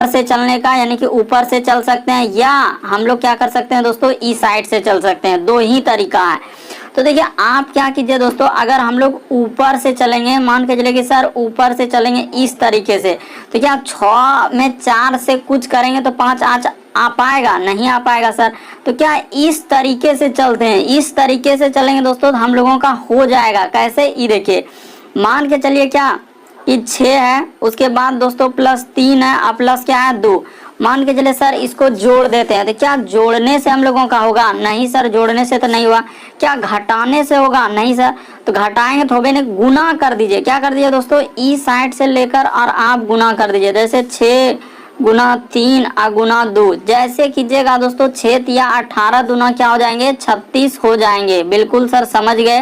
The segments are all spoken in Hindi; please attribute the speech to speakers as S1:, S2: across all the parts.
S1: से चलने का, यानी कि ऊपर से चल सकते हैं, या हम लोग क्या कर सकते हैं दोस्तों, इस साइड से चल सकते हैं। दो ही तरीका है। तो देखिए आप क्या कीजिए दोस्तों, अगर हम लोग ऊपर से चलेंगे, मान के चलिए कि सर ऊपर से चलेंगे इस तरीके से, तो क्या 6 में 4 से कुछ करेंगे तो 5 आ पाएगा? नहीं आ पाएगा सर। तो क्या इस तरीके से चलते हैं, इस तरीके से चलेंगे दोस्तों तो हम लोगों का हो जाएगा। कैसे? ये देखिए, मान के चलिए क्या कि 6 है, उसके बाद दोस्तों प्लस 3 है और प्लस क्या है 2। मान के चले सर इसको जोड़ देते हैं, तो क्या जोड़ने से हम लोगों का होगा? नहीं सर, जोड़ने से तो नहीं हुआ। क्या घटाने से होगा? नहीं सर। तो घटाएंगे तो होगा नहीं, गुना कर दीजिए। क्या कर दीजिए दोस्तों, इस साइड से लेकर और आप गुना कर दीजिए। जैसे 6 गुना 3 और गुना 2 जैसे कीजिएगा दोस्तों, 6 या 18 दूना क्या हो जाएंगे, 36 हो जाएंगे। बिल्कुल सर, समझ गए।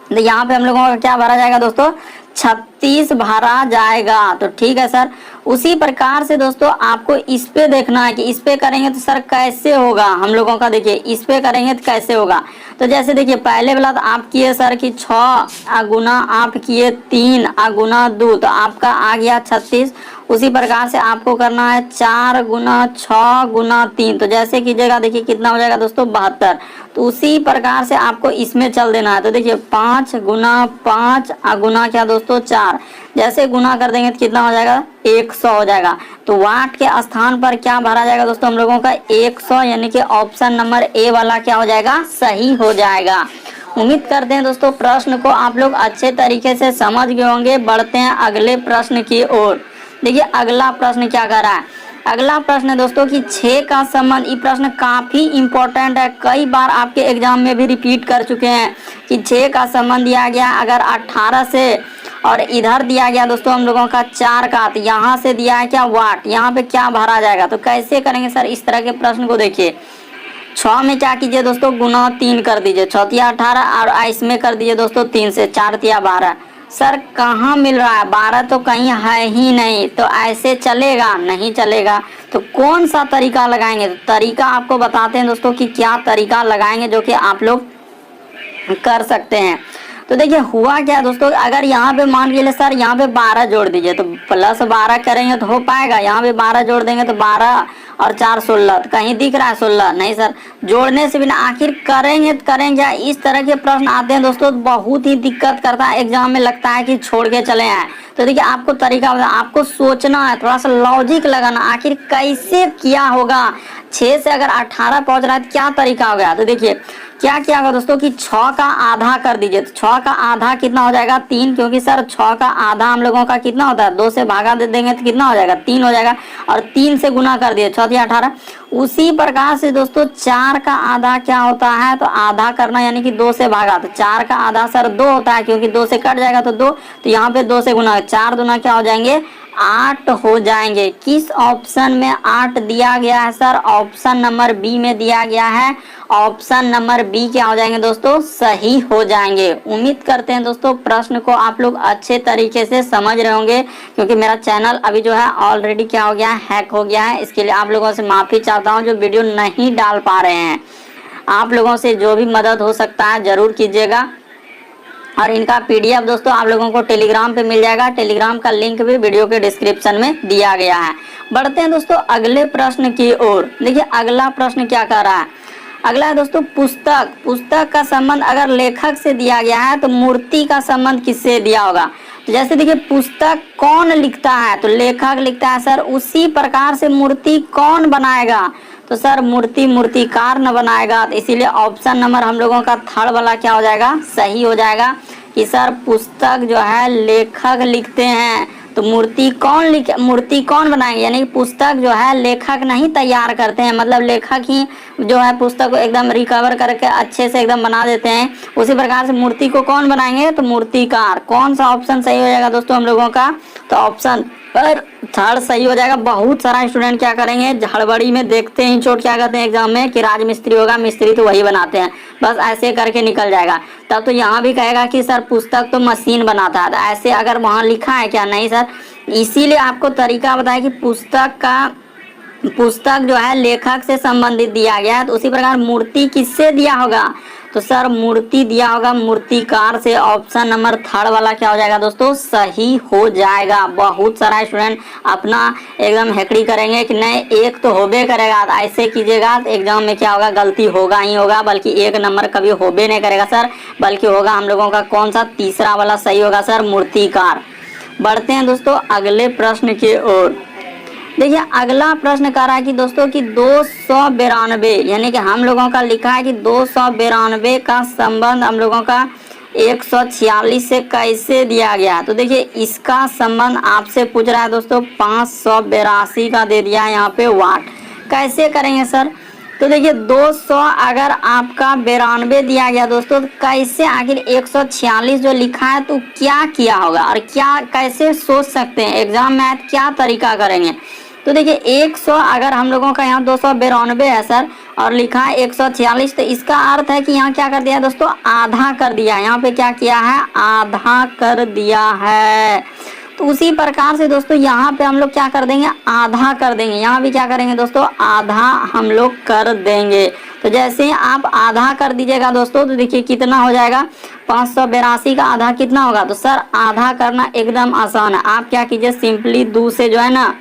S1: तो यहाँ पे हम लोगों का क्या भरा जाएगा दोस्तों, 36 भरा जाएगा। तो ठीक है सर। उसी प्रकार से दोस्तों आपको इस पे देखना है कि इस पे करेंगे तो सर कैसे होगा हम लोगों का। देखिए इस पे करेंगे तो कैसे होगा, तो जैसे देखिए पहले वाला तो आप किए सर कि 6 गुना आप किए 3 गुना 2, तो आपका आ गया 36। उसी प्रकार से आपको करना है 4 गुना 6 गुना 3, तो जैसे कीजिएगा देखिए कितना हो जाएगा दोस्तों, 72। तो उसी प्रकार से आपको इसमें चल देना है। तो देखिए 5 गुना 5 गुना क्या दोस्तों 4, जैसे गुना कर देंगे तो कितना हो जाएगा, 100 हो जाएगा। तो वाट के स्थान पर क्या भरा जाएगा दोस्तों हम लोगों का, 100, यानी कि ऑप्शन नंबर ए वाला क्या हो जाएगा, सही हो जाएगा। उम्मीद करते हैं दोस्तों प्रश्न को आप लोग अच्छे तरीके से समझ गए होंगे। बढ़ते हैं अगले प्रश्न की ओर। देखिए अगला प्रश्न क्या कर रहा है। अगला प्रश्न है दोस्तों कि 6 का संबंध। ये प्रश्न काफी इंपॉर्टेंट है, कई बार आपके एग्जाम में भी रिपीट कर चुके हैं कि 6 का संबंध दिया गया अगर 18 से, और इधर दिया गया दोस्तों हम लोगों का 4 का, तो यहाँ से दिया है क्या, वाट। यहाँ पे क्या भरा जाएगा, तो कैसे करेंगे सर इस तरह के प्रश्न को। देखिए 6 में क्या कीजिए दोस्तों, गुना 3 कर दीजिए, 6 या 18, और इसमें कर दीजिए दोस्तों 3 से, 4 या 12। सर कहाँ मिल रहा है, 12 तो कहीं है ही नहीं, तो ऐसे चलेगा नहीं चलेगा। तो कौन सा तरीका लगाएंगे, तो तरीका आपको बताते हैं दोस्तों कि क्या तरीका लगाएंगे जो कि आप लोग कर सकते हैं। तो देखिए हुआ क्या दोस्तों, अगर यहाँ पे मान लीजिए सर यहाँ पे 12 जोड़ दीजिए, तो प्लस 12 करेंगे तो हो पाएगा। यहाँ पे 12 जोड़ देंगे तो 12 और 4 16, तो कहीं दिख रहा है 16? नहीं सर, जोड़ने से बिना आखिर करेंगे तो करेंगे। इस तरह के प्रश्न आते हैं दोस्तों, बहुत ही दिक्कत करता है एग्जाम में, लगता है कि छोड़ के चले आए। तो देखिए आपको तरीका बता, आपको सोचना है, थोड़ा सा लॉजिक लगाना, आखिर कैसे किया होगा। 6 से अगर 18 पहुंच रहा है तो क्या तरीका हो गया। तो देखिए क्या किया होगा दोस्तों कि 6 का आधा कर दीजिए, तो 6 का आधा कितना हो जाएगा, 3, क्योंकि सर 6 का आधा हम लोगों का कितना होता है, 2 से भागा दे देंगे तो कितना हो जाएगा, 3 हो जाएगा, और 3 से गुना कर दिए, 6 या 18। उसी प्रकार से दोस्तों 4 का आधा क्या होता है, तो आधा करना यानी कि 2 से भागा, तो 4 का आधा सर 2 होता है, क्योंकि 2 से कट जाएगा तो 2, तो यहाँ पे 2 से गुना, 4 दूना क्या हो जाएंगे, 8 हो जाएंगे। किस ऑप्शन में 8 दिया गया है सर, ऑप्शन नंबर बी में दिया गया है। ऑप्शन नंबर बी क्या हो जाएंगे दोस्तों, सही हो जाएंगे। उम्मीद करते हैं दोस्तों प्रश्न को आप लोग अच्छे तरीके से समझ रहे होंगे, क्योंकि मेरा चैनल अभी जो है ऑलरेडी क्या हो गया है, हैक हो गया है। इसके लिए आप लोगों से माफी चाहता हूं जो वीडियो नहीं डाल पा रहे हैं। आप लोगों से जो भी मदद हो सकता है जरूर कीजिएगा। और इनका पीडीएफ दोस्तों आप लोगों को टेलीग्राम पे मिल जाएगा, टेलीग्राम का लिंक भी वीडियो के डिस्क्रिप्शन में दिया गया है। बढ़ते हैं दोस्तों अगले प्रश्न की ओर। देखिए अगला प्रश्न क्या कर रहा है, अगला है दोस्तों पुस्तक। पुस्तक का संबंध अगर लेखक से दिया गया है तो मूर्ति का संबंध किससे दिया होगा। तो जैसे देखिए पुस्तक कौन लिखता है, तो लेखक लिखता है सर, उसी प्रकार से मूर्ति कौन बनाएगा, तो सर मूर्ति मूर्तिकार न बनाएगा। तो इसीलिए ऑप्शन नंबर हम लोगों का थर्ड वाला क्या हो जाएगा, सही हो जाएगा कि सर पुस्तक जो है लेखक लिखते हैं, तो मूर्ति कौन बनाएंगे, यानी पुस्तक जो है लेखक नहीं तैयार करते हैं, मतलब लेखक ही जो है पुस्तक को एकदम रिकवर करके अच्छे से एकदम बना देते हैं। उसी प्रकार से मूर्ति को कौन बनाएंगे, तो मूर्तिकार। कौन सा ऑप्शन सही हो जाएगा दोस्तों हम लोगों का, तो ऑप्शन पर थर्ड सही हो जाएगा। बहुत सारा स्टूडेंट क्या करेंगे, हड़बड़ी में देखते ही चोट क्या कहते हैं एग्जाम में कि राजमिस्त्री होगा, मिस्त्री तो वही बनाते हैं, बस ऐसे करके निकल जाएगा। तब तो यहाँ भी कहेगा कि सर पुस्तक तो मशीन बनाता है, तो ऐसे अगर वहाँ लिखा है क्या, नहीं सर। इसीलिए आपको तरीका बताया कि पुस्तक जो है लेखक से संबंधित दिया गया है, तो उसी प्रकार मूर्ति किससे दिया होगा, तो सर मूर्ति दिया होगा, मूर्तिकार से ऑप्शन नंबर थर्ड वाला क्या हो जाएगा दोस्तों, सही हो जाएगा। बहुत सारा स्टूडेंट अपना एकदम हेकड़ी करेंगे कि नहीं एक तो होबे करेगा, तो ऐसे कीजिएगा तो एग्जाम में क्या होगा, गलती होगा ही होगा, बल्कि एक नंबर कभी होबे नहीं करेगा सर, बल्कि होगा हम लोगों का कौन सा, तीसरा वाला सही होगा सर, मूर्तिकार। बढ़ते हैं दोस्तों अगले प्रश्न की ओर। देखिए अगला प्रश्न कह रहा है कि दोस्तों कि 292 यानी कि हम लोगों का लिखा है कि 292 का संबंध हम लोगों का 146 से कैसे दिया गया। तो देखिए इसका संबंध आपसे पूछ रहा है दोस्तों 582 का दे दिया है यहाँ पे वाट। कैसे करेंगे सर, तो देखिए 200 अगर आपका 92 दिया गया दोस्तों, तो कैसे आखिर 146 जो लिखा है तो क्या किया होगा और क्या कैसे सोच सकते हैं, एग्जाम में क्या तरीका करेंगे। तो देखिए 100 अगर हम लोगों का यहाँ 292 है सर और लिखा है 146, तो इसका अर्थ है कि यहाँ क्या कर दिया है दोस्तों, आधा कर दिया है। यहाँ पे क्या किया है, आधा कर दिया है। तो उसी प्रकार से दोस्तों यहाँ पे हम लोग क्या कर देंगे, आधा कर देंगे। यहाँ भी क्या करेंगे दोस्तों, आधा हम लोग कर देंगे। तो जैसे ही आप आधा कर दीजिएगा दोस्तों, तो देखिए कितना हो जाएगा, 582 का आधा कितना होगा। तो सर आधा करना एकदम आसान है। आप क्या कीजिए, सिंपली 2 से जो है ना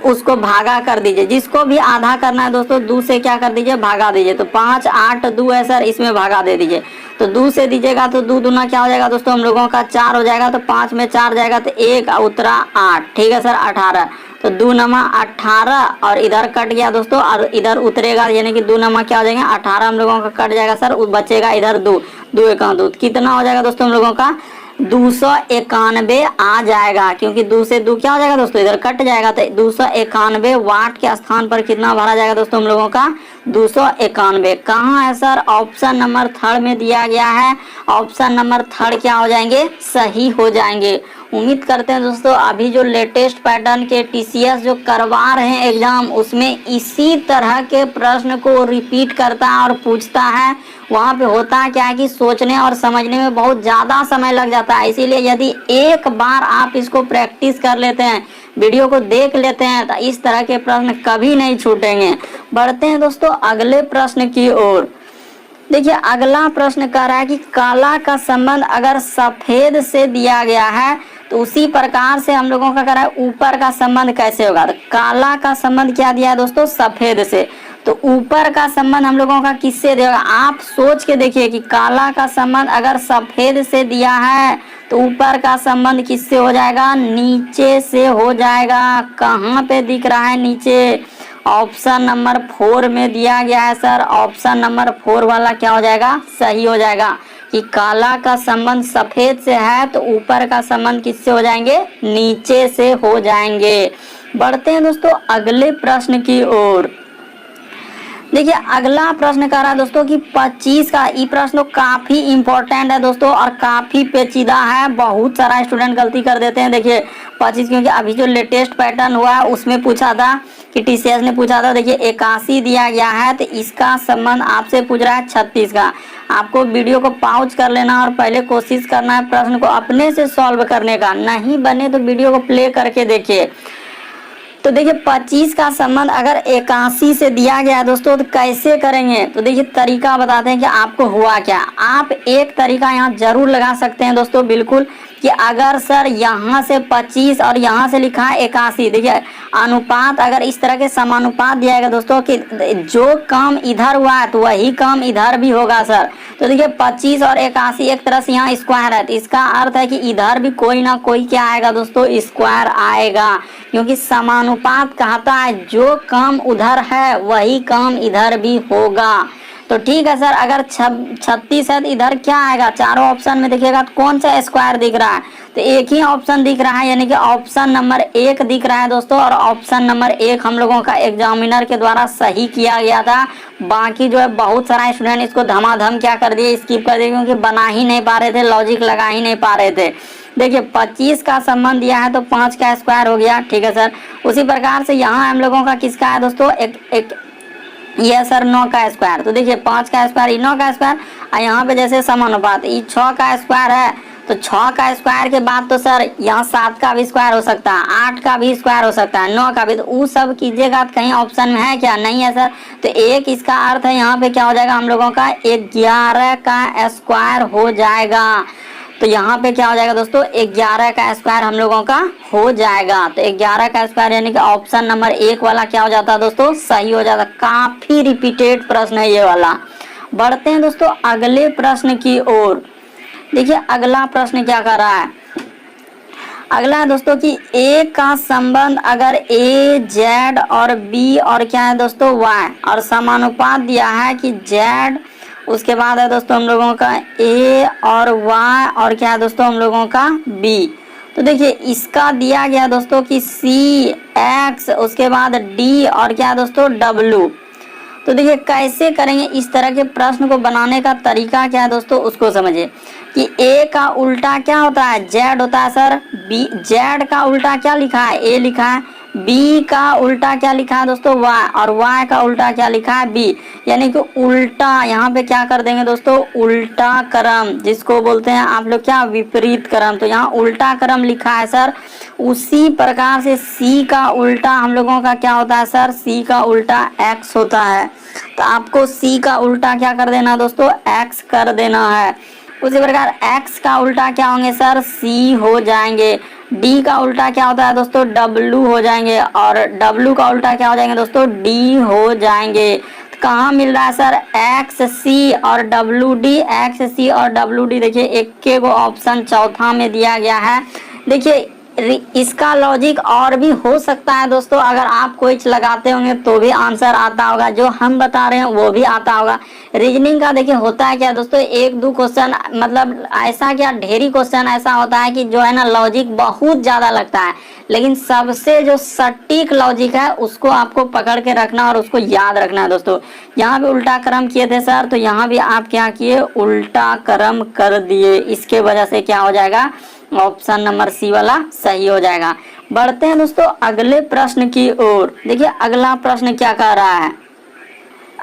S1: उसको भागा कर दीजिए। जिसको भी आधा करना है दोस्तों 2 से क्या कर दीजिए, भागा दीजिए। तो 5 8 2 है सर, इसमें भागा दे दीजिए। तो 2 से दीजिएगा तो 2 दूना क्या हो जाएगा दोस्तों, हम लोगों का 4 हो जाएगा। तो 5 में 4 जाएगा तो 1 उतरा 8, ठीक है सर 18। तो 2 नमा 18 और इधर कट गया दोस्तों और इधर उतरेगा, यानी कि 2 नमा क्या हो जाएगा, 18 हम लोगों का कट जाएगा सर, बचेगा इधर 2, 2 1 2, कितना हो जाएगा दोस्तों हम लोगों का 291 आ जाएगा। क्योंकि 2 से 2 क्या हो जाएगा दोस्तों, इधर कट जाएगा। तो 291 वाट के स्थान पर कितना भरा जाएगा दोस्तों हम लोगों का, 291। कहाँ है सर, ऑप्शन नंबर थर्ड में दिया गया है। ऑप्शन नंबर थर्ड क्या हो जाएंगे, सही हो जाएंगे। उम्मीद करते हैं दोस्तों अभी जो लेटेस्ट पैटर्न के टीसीएस जो करवा रहे हैं एग्जाम, उसमें इसी तरह के प्रश्न को रिपीट करता है और पूछता है। वहाँ पे होता क्या है कि सोचने और समझने में बहुत ज़्यादा समय लग जाता है। इसीलिए यदि एक बार आप इसको प्रैक्टिस कर लेते हैं, वीडियो को देख लेते हैं, तो इस तरह के प्रश्न कभी नहीं छूटेंगे। बढ़ते हैं दोस्तों अगले प्रश्न की ओर। देखिए अगला प्रश्न कह रहा है कि काला का संबंध अगर सफेद से दिया गया है, तो उसी प्रकार से हम लोगों का कह रहा है ऊपर का संबंध कैसे होगा। तो काला का संबंध क्या दिया है दोस्तों, सफेद से। तो ऊपर का संबंध हम लोगों का किससे देगा, आप सोच के देखिए कि काला का संबंध अगर सफेद से दिया है तो ऊपर का संबंध किससे हो जाएगा, नीचे से हो जाएगा। कहाँ पे दिख रहा है नीचे, ऑप्शन नंबर 4 में दिया गया है सर। ऑप्शन नंबर 4 वाला क्या हो जाएगा, सही हो जाएगा कि काला का संबंध सफेद से है तो ऊपर का संबंध किससे हो जाएंगे, नीचे से हो जाएंगे। बढ़ते हैं दोस्तों अगले प्रश्न की ओर। देखिए अगला प्रश्न कह रहा है दोस्तों कि 25 का, ये प्रश्न काफी इंपॉर्टेंट है दोस्तों और काफी पेचीदा है। बहुत सारा स्टूडेंट गलती कर देते हैं। देखिए 25 क्योंकि अभी जो लेटेस्ट पैटर्न हुआ है उसमें पूछा था कि टीसीएस ने पूछा था। देखिए 81 दिया गया है तो इसका संबंध आपसे पूछ रहा है 36 का। आपको वीडियो को पॉज कर लेना और पहले कोशिश करना है प्रश्न को अपने से सॉल्व करने का, नहीं बने तो वीडियो को प्ले करके देखिए। तो देखिए 25 का संबंध अगर 81 से दिया गया है दोस्तों, तो कैसे करेंगे। तो देखिए तरीका बताते हैं कि आपको हुआ क्या। आप एक तरीका यहाँ जरूर लगा सकते हैं दोस्तों, बिल्कुल, कि अगर सर यहाँ से 25 और यहाँ से लिखा है 81, देखिए अनुपात अगर इस तरह के समानुपात दिया गया दोस्तों कि जो काम इधर हुआ है तो वही काम इधर भी होगा सर। तो देखिए 25 और 81 एक तरह से यहाँ स्क्वायर है, तो इसका अर्थ है कि इधर भी कोई ना कोई क्या आएगा दोस्तों, स्क्वायर आएगा। क्योंकि समानुपात कहता है जो काम उधर है वही काम इधर भी होगा। तो ठीक है सर, अगर 36 है तो इधर क्या आएगा, चारों ऑप्शन में देखिएगा तो कौन सा स्क्वायर दिख रहा है, तो एक ही ऑप्शन दिख रहा है, यानी कि ऑप्शन नंबर 1 दिख रहा है दोस्तों। और ऑप्शन नंबर 1 हम लोगों का एग्जामिनर के द्वारा सही किया गया था। बाकी जो है बहुत सारा स्टूडेंट इसको धमाधम क्या कर दिए, स्किप कर दिए, क्योंकि बना ही नहीं पा रहे थे, लॉजिक लगा ही नहीं पा रहे थे। देखिए 25 का संबंध दिया है तो 5 का स्क्वायर हो गया, ठीक है सर। उसी प्रकार से यहाँ हम लोगों का किसका है दोस्तों, एक ये सर 9 का स्क्वायर। तो देखिए 5 का स्क्वायर, 9 का स्क्वायर, और यहाँ पे जैसे समानुपात 6 का स्क्वायर है तो 6 का स्क्वायर के बाद तो सर यहाँ 7 का भी स्क्वायर हो सकता है, 8 का भी स्क्वायर हो सकता है, 9 का भी। तो वो सब कीजिएगा तो कहीं ऑप्शन में है क्या? नहीं है सर। तो एक इसका अर्थ है यहाँ पे क्या हो जाएगा हम लोगों का 11 का स्क्वायर हो जाएगा। तो यहाँ पे क्या हो जाएगा दोस्तों 11 का स्क्वायर हम लोगों का हो जाएगा। तो 11 का स्क्वायर यानी कि ऑप्शन नंबर 1 वाला क्या हो जाता है दोस्तों सही हो जाता। काफी रिपीटेड प्रश्न है ये वाला। बढ़ते हैं दोस्तों अगले प्रश्न की ओर। देखिए अगला प्रश्न क्या कर रहा है। अगला है दोस्तों कि ए का संबंध अगर ए जेड और बी और क्या है दोस्तों वाई और समानुपात दिया है कि जेड, उसके बाद है दोस्तों हम लोगों का ए और वाई और क्या है दोस्तों हम लोगों का बी। तो देखिए इसका दिया गया दोस्तों कि सी एक्स, उसके बाद डी और क्या है दोस्तों डब्ल्यू। तो देखिए कैसे करेंगे इस तरह के प्रश्न को बनाने का तरीका क्या है दोस्तों उसको समझिए कि ए का उल्टा क्या होता है जेड होता है सर। बी जेड का उल्टा क्या लिखा है ए लिखा है। बी का उल्टा क्या लिखा है दोस्तों वाई और वाई का उल्टा क्या लिखा है बी। यानी कि उल्टा यहाँ पे क्या कर देंगे दोस्तों उल्टा क्रम, जिसको बोलते हैं आप लोग क्या विपरीत क्रम। तो यहाँ उल्टा क्रम लिखा है सर। उसी प्रकार से सी का उल्टा हम लोगों का क्या होता है सर, सी का उल्टा एक्स होता है। तो आपको सी का उल्टा क्या कर देना दोस्तों एक्स कर देना है। उसी प्रकार एक्स का उल्टा क्या होंगे सर सी हो जाएंगे। डी का उल्टा क्या होता है दोस्तों डब्लू हो जाएंगे और डब्लू का उल्टा क्या हो जाएंगे दोस्तों डी हो जाएंगे। तो कहाँ मिल रहा है सर एक्स सी और डब्लू डी। एक्स सी और डब्लू डी देखिए एक के को ऑप्शन चौथा में दिया गया है। देखिए इसका लॉजिक और भी हो सकता है दोस्तों, अगर आप क्विज लगाते होंगे तो भी आंसर आता होगा, जो हम बता रहे हैं वो भी आता होगा। रीजनिंग का देखिए होता है क्या दोस्तों एक दो क्वेश्चन मतलब ऐसा क्या ढेरी क्वेश्चन ऐसा होता है कि जो है ना लॉजिक बहुत ज्यादा लगता है, लेकिन सबसे जो सटीक लॉजिक है उसको आपको पकड़ के रखना और उसको याद रखना है दोस्तों। यहाँ भी उल्टा क्रम किए थे सर, तो यहाँ भी आप क्या किए उल्टा क्रम कर दिए। इसके वजह से क्या हो जाएगा ऑप्शन नंबर सी वाला सही हो जाएगा। बढ़ते हैं दोस्तों अगले प्रश्न की ओर। देखिए अगला प्रश्न क्या कह रहा है।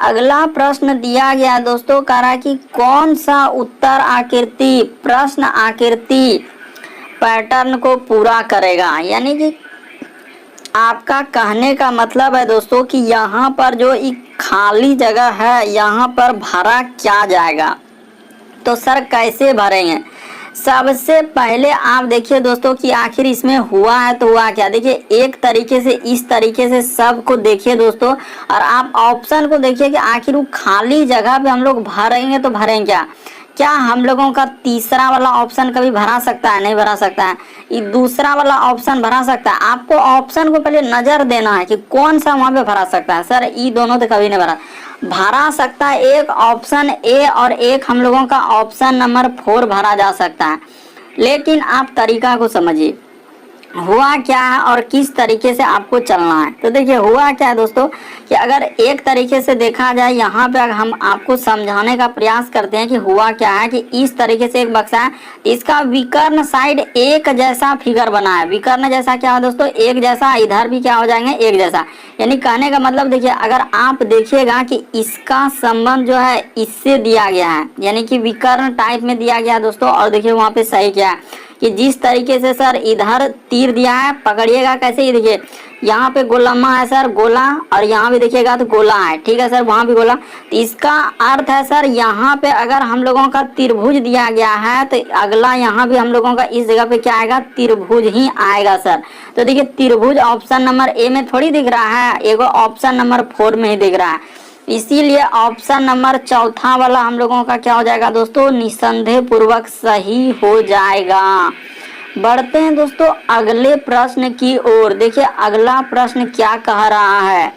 S1: अगला प्रश्न दिया गया दोस्तों कह रहा है कि कौन सा उत्तर आकृति प्रश्न आकृति पैटर्न को पूरा करेगा। यानी कि आपका कहने का मतलब है दोस्तों कि यहाँ पर जो एक खाली जगह है यहाँ पर भरा क्या जाएगा। तो सर कैसे भरेंगे। सबसे पहले आप देखिए दोस्तों कि आखिर इसमें हुआ है तो हुआ क्या। देखिए एक तरीके से इस तरीके से सबको देखिए दोस्तों और आप ऑप्शन को देखिए कि आखिर वो खाली जगह पे हम लोग भरेंगे तो भरेंगे क्या। क्या हम लोगों का तीसरा वाला ऑप्शन कभी भरा सकता है, नहीं भरा सकता है। ये दूसरा वाला ऑप्शन भरा सकता है। आपको ऑप्शन को पहले नजर देना है कि कौन सा वहां पे भरा सकता है। सर ये दोनों तो कभी नहीं भरा सकता है। एक ऑप्शन ए और एक हम लोगों का ऑप्शन नंबर 4 भरा जा सकता है, लेकिन आप तरीका को समझिए हुआ क्या है और किस तरीके से आपको चलना है। तो देखिए हुआ क्या है दोस्तों कि अगर एक तरीके से देखा जाए यहाँ पे अगर हम आपको समझाने का प्रयास करते हैं कि हुआ क्या है कि इस तरीके से एक बक्सा है, इसका विकर्ण साइड एक जैसा फिगर बना है। विकर्ण जैसा क्या है दोस्तों एक जैसा, इधर भी क्या हो जाएंगे एक जैसा। यानी कहने का मतलब देखिए अगर आप देखिएगा कि इसका संबंध जो है इससे दिया गया है, यानी कि विकर्ण टाइप में दिया गया है दोस्तों। और देखिए वहाँ पे सही क्या है कि जिस तरीके से सर इधर तीर दिया है पकड़िएगा कैसे, ये देखिए यहाँ पे गोलम्मा है सर गोला और यहाँ भी देखिएगा तो गोला है, ठीक है सर वहाँ भी गोला। तो इसका अर्थ है सर यहाँ पे अगर हम लोगों का त्रिभुज दिया गया है तो अगला यहाँ भी हम लोगों का इस जगह पे क्या आएगा त्रिभुज ही आएगा सर। तो देखिए त्रिभुज ऑप्शन नंबर ए में थोड़ी दिख रहा है, एगो ऑप्शन नंबर 4 में ही दिख रहा है। इसीलिए ऑप्शन नंबर चौथा वाला हम लोगों का क्या हो जाएगा दोस्तों निसंदेह पूर्वक सही हो जाएगा। बढ़ते हैं दोस्तों अगले प्रश्न की ओर। देखिए अगला प्रश्न क्या कह रहा है।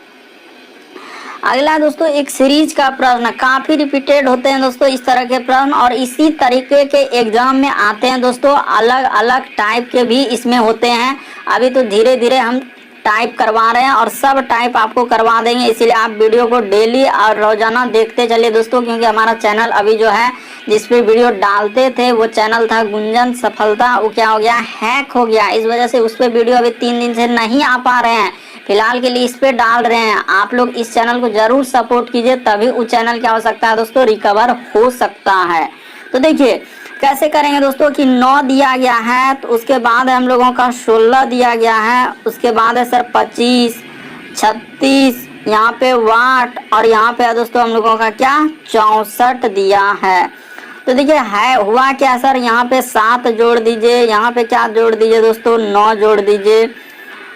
S1: अगला दोस्तों एक सीरीज का प्रश्न, काफी रिपीटेड होते हैं दोस्तों इस तरह के प्रश्न और इसी तरीके के एग्जाम में आते हैं दोस्तों। अलग अलग टाइप के भी इसमें होते हैं। अभी तो धीरे धीरे हम टाइप करवा रहे हैं और सब टाइप आपको करवा देंगे, इसीलिए आप वीडियो को डेली और रोजाना देखते चलिए दोस्तों। क्योंकि हमारा चैनल अभी जो है जिस पे वीडियो डालते थे वो चैनल था गुंजन सफलता, वो क्या हो गया हैक हो गया। इस वजह से उस पर वीडियो अभी 3 दिन से नहीं आ पा रहे हैं। फिलहाल के लिए इस पे डाल रहे हैं। आप लोग इस चैनल को जरूर सपोर्ट कीजिए, तभी वो चैनल क्या हो सकता है दोस्तों रिकवर हो सकता है। तो देखिए कैसे करेंगे दोस्तों कि 9 दिया गया है, तो उसके बाद हम लोगों का 16 दिया गया है, उसके बाद है सर 25, 36, यहाँ पे वाट, और यहाँ पे है दोस्तों हम लोगों का क्या 64 दिया है। तो देखिए है हुआ क्या सर, यहाँ पे 7 जोड़ दीजिए, यहाँ पे क्या जोड़ दीजिए दोस्तों 9 जोड़ दीजिए,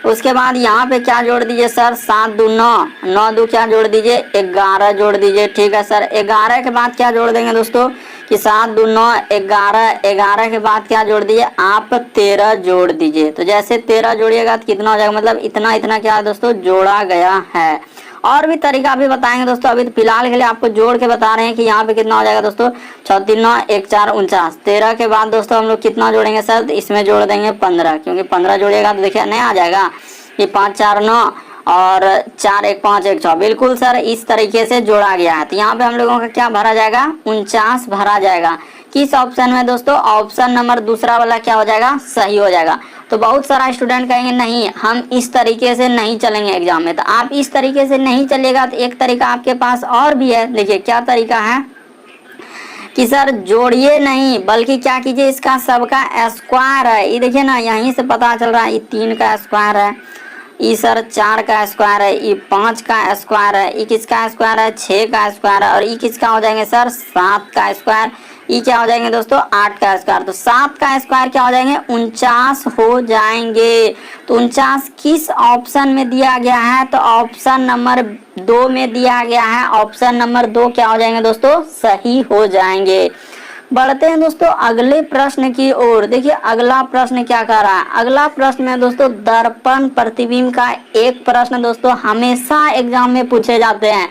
S1: उसके बाद यहाँ पे क्या जोड़ दीजिए सर 7 दूनी 9, 9 दूनी क्या जोड़ दीजिए 11 जोड़ दीजिए। ठीक है सर, 11 के बाद क्या जोड़ देंगे दोस्तों कि 7 दूनी 9 11, 11 के बाद क्या जोड़ दीजिए आप 13 जोड़ दीजिए। तो जैसे 13 जोड़िएगा तो कितना हो जाएगा, मतलब इतना इतना क्या है दोस्तों जोड़ा गया है। और भी तरीका भी बताएंगे दोस्तों, अभी तो फिलहाल के लिए आपको जोड़ के बता रहे हैं कि यहाँ पे कितना हो जाएगा दोस्तों 6 3 9 1 4 49। 13 के बाद दोस्तों हम लोग कितना जोड़ेंगे सर, तो इसमें जोड़ देंगे 15, क्योंकि 15 जोड़िएगा तो देखिए नहीं आ जाएगा ये 5 4 9 और 4 1 5 1 6। बिल्कुल सर इस तरीके से जोड़ा गया है। तो यहाँ पे हम लोगों का क्या भरा जाएगा 49 भरा जाएगा। किस ऑप्शन में दोस्तों, ऑप्शन नंबर दूसरा वाला क्या हो जाएगा सही हो जाएगा। तो बहुत सारा स्टूडेंट कहेंगे नहीं हम इस तरीके से नहीं चलेंगे एग्जाम में, तो आप इस तरीके से नहीं चलेगा तो एक तरीका आपके पास और भी है। देखिए क्या तरीका है कि सर जोड़िए नहीं बल्कि क्या कीजिए इसका सबका स्क्वायर है, ये देखिए ना यहीं से पता चल रहा है, ये 3 का स्क्वायर है, ये सर 4 का स्क्वायर है, ये 5 का स्क्वायर है, ये किसका स्क्वायर है 6 का स्क्वायर है, और ये किसका हो जाएंगे सर 7 का स्क्वायर, ये क्या हो जाएंगे दोस्तों 8 का स्क्वायर। तो 7 का स्क्वायर क्या हो जाएंगे 49 हो जाएंगे। तो 49 किस ऑप्शन में दिया गया है, तो ऑप्शन नंबर 2 में दिया गया है। ऑप्शन नंबर 2 क्या हो जाएंगे दोस्तों सही हो जाएंगे। बढ़ते हैं दोस्तों अगले प्रश्न की ओर। देखिए अगला प्रश्न क्या कर रहा है, अगला प्रश्न में दोस्तों दर्पण प्रतिबिंब का एक प्रश्न दोस्तों हमेशा एग्जाम में पूछे जाते हैं।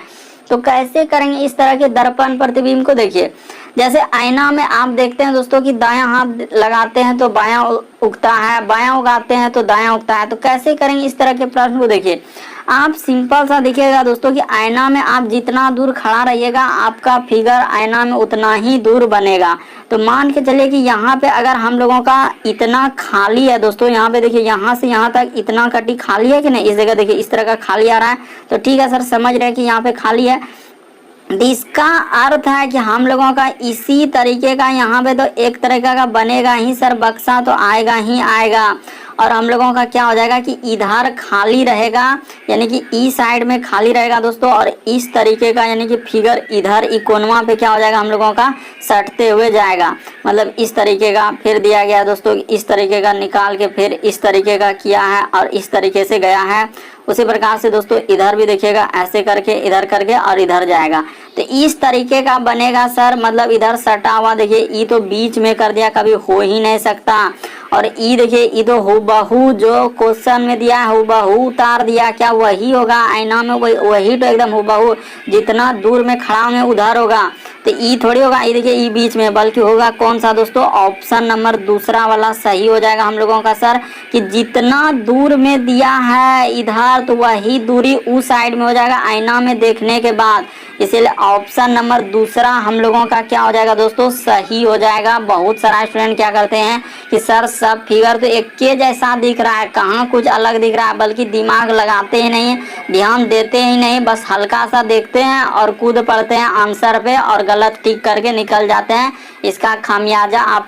S1: तो कैसे करेंगे इस तरह के दर्पण प्रतिबिंब को, देखिए जैसे आईना में आप देखते हैं दोस्तों कि दायां हाथ लगाते हैं तो बायां उगता है, बायां उगाते हैं तो दायां उगता है। तो कैसे करेंगे इस तरह के प्रश्न को, देखिए आप सिंपल सा दिखेगा दोस्तों कि आईना में आप जितना दूर खड़ा रहिएगा आपका फिगर आईना में उतना ही दूर बनेगा। तो मान के चलिए कि यहाँ पे अगर हम लोगों का इतना खाली है दोस्तों, यहाँ पे देखिए यहाँ से यहाँ तक इतना कटी खाली है कि नहीं, इस जगह देखिए इस तरह का खाली आ रहा है। तो ठीक है सर समझ रहे हैं कि यहाँ पे खाली है, इसका अर्थ है कि हम लोगों का इसी तरीके का यहाँ पे तो एक तरीका का बनेगा ही सर, बक्सा तो आएगा ही आएगा। और हम लोगों का क्या हो जाएगा कि इधर खाली रहेगा, यानी कि ई साइड में खाली रहेगा दोस्तों, और इस तरीके का यानी कि फिगर इधर ई कोनवा पे क्या हो जाएगा हम लोगों का सटते हुए जाएगा। मतलब इस तरीके का फिर दिया गया दोस्तों, इस तरीके का निकाल के फिर इस तरीके का किया है और इस तरीके से गया है। उसी प्रकार से दोस्तों इधर भी देखिएगा ऐसे करके इधर करके और इधर जाएगा। तो इस तरीके का बनेगा सर, मतलब इधर सटा हुआ देखिए ई तो बीच में कर दिया, कभी हो ही नहीं सकता। और ई देखिए ई तो हूबहू जो क्वेश्चन में दिया है हूबहू उतार दिया, क्या वही होगा आईना में, वही तो एकदम हूबहू जितना दूर में खड़ा होंगे उधर होगा। तो ई थोड़ी होगा, ई देखिए ई बीच में, बल्कि होगा कौन सा दोस्तों ऑप्शन नंबर दूसरा वाला सही हो जाएगा हम लोगों का सर, कि जितना दूर में दिया है इधर तो वही दूरी उस साइड में हो जाएगा आईना में देखने के बाद। इसीलिए ऑप्शन नंबर दूसरा हम लोगों का क्या हो जाएगा दोस्तों सही हो जाएगा। बहुत सारा स्टूडेंट क्या करते हैं कि सर सब फिगर तो एक के जैसा दिख रहा है, कहाँ कुछ अलग दिख रहा है, बल्कि दिमाग लगाते ही नहीं, ध्यान देते ही नहीं, बस हल्का सा देखते हैं और कूद पड़ते हैं आंसर पे और गलत टिक करके निकल जाते हैं। इसका खामियाजा आप